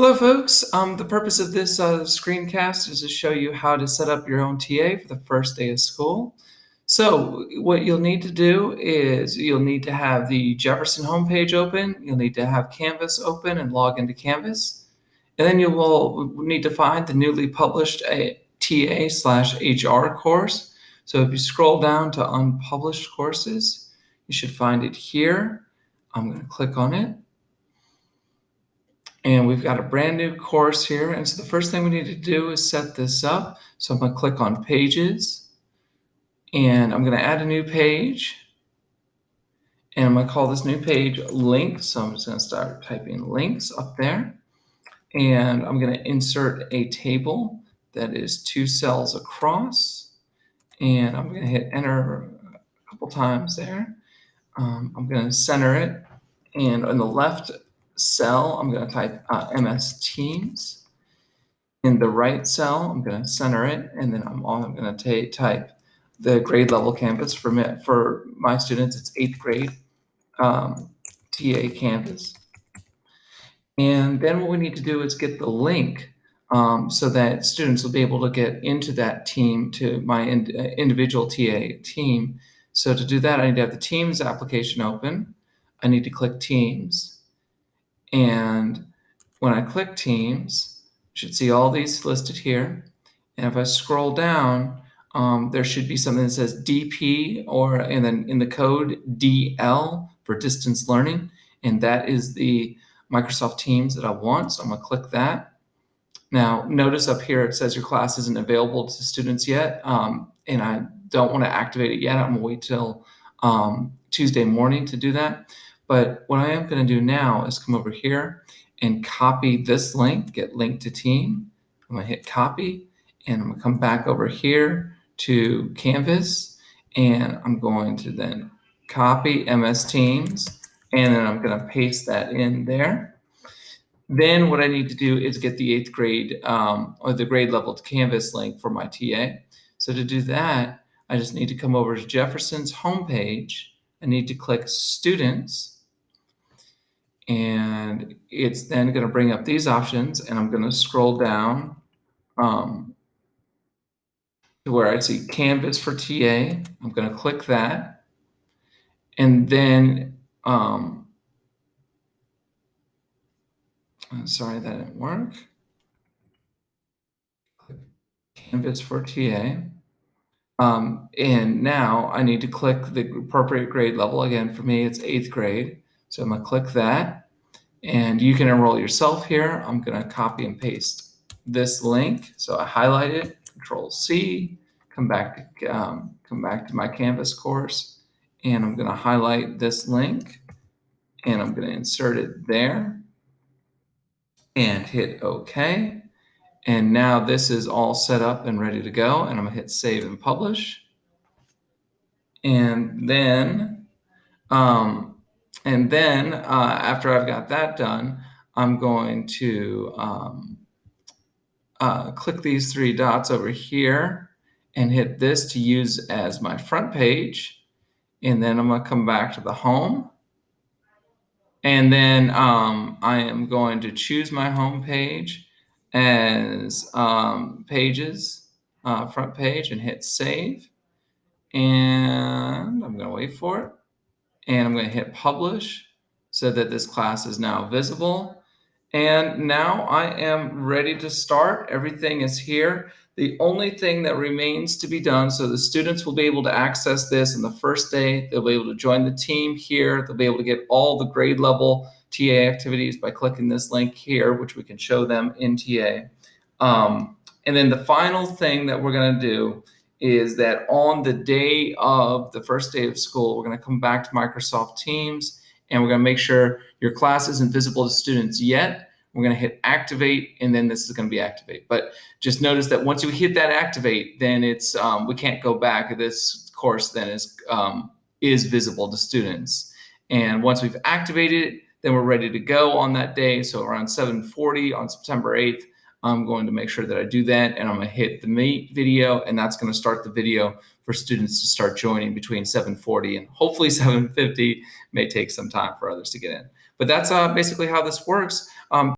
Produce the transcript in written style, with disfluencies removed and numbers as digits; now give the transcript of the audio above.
Hello, folks. The purpose of this screencast is to show you how to set up your own TA for the first day of school. So what you'll need to do is you'll need to have the Jefferson homepage open. You'll need to have Canvas open and log into Canvas. And then you will need to find the newly published TA/HR course. So if you scroll down to unpublished courses, you should find it here. I'm going to click on it. And we've got a brand new course here. And so the first thing we need to do is set this up. So I'm going to click on Pages, and I'm going to add a new page. And I'm going to call this new page Links. So I'm just going to start typing links up there. And I'm going to insert a table that is 2 cells across. And I'm going to hit Enter a couple times there. I'm going to center it. And on the left cell, I'm going to type MS Teams. In the right cell, I'm going to center it, and then I'm going to type the grade level Canvas. For my students, it's 8th grade TA Canvas. And then what we need to do is get the link so that students will be able to get into that team, to my individual TA team. So to do that, I need to have the Teams application open. I need to click Teams. And when I click Teams, you should see all these listed here. And if I scroll down, there should be something that says DP, and then in the code DL for distance learning. And that is the Microsoft Teams that I want. So I'm going to click that. Now, notice up here it says your class isn't available to students yet. And I don't want to activate it yet. I'm going to wait till Tuesday morning to do that. But what I am going to do now is come over here and copy this link, get link to team. I'm going to hit copy, and I'm going to come back over here to Canvas, and I'm going to then copy MS Teams, and then I'm going to paste that in there. Then what I need to do is get the 8th grade or the grade level Canvas link for my TA. So to do that, I just need to come over to Jefferson's homepage. I need to click Students. And it's then going to bring up these options, and I'm going to scroll down to where I see Canvas for TA. I'm going to click that, and then sorry, that didn't work. Canvas for TA. And now I need to click the appropriate grade level. Again, for me, it's 8th grade. So I'm going to click that, and you can enroll yourself here. I'm going to copy and paste this link. So I highlight it, Control-C, come back to my Canvas course, and I'm going to highlight this link, and I'm going to insert it there and hit OK. And now this is all set up and ready to go, and I'm going to hit Save and Publish. And then after I've got that done, I'm going to click these 3 dots over here and hit this to use as my front page. And then I'm going to come back to the home. And then I am going to choose my home page as Pages, front page, and hit Save. And I'm going to wait for it. And I'm going to hit Publish so that this class is now visible. And now I am ready to start. Everything is here. The only thing that remains to be done, so the students will be able to access this on the first day. They'll be able to join the team here. They'll be able to get all the grade level TA activities by clicking this link here, which we can show them in TA. And then the final thing that we're going to do is that on the day of the first day of school, we're going to come back to Microsoft Teams, and we're going to make sure your class isn't visible to students yet. We're going to hit Activate, and then this is going to be Activate. But just notice that once you hit that Activate, then it's we can't go back. This course then is visible to students. And once we've activated it, then we're ready to go on that day. So around 7:40 on September 8th, I'm going to make sure that I do that, and I'm going to hit the Meet video, and that's going to start the video for students to start joining between 7:40 and hopefully 7:50. May take some time for others to get in. But that's basically how this works.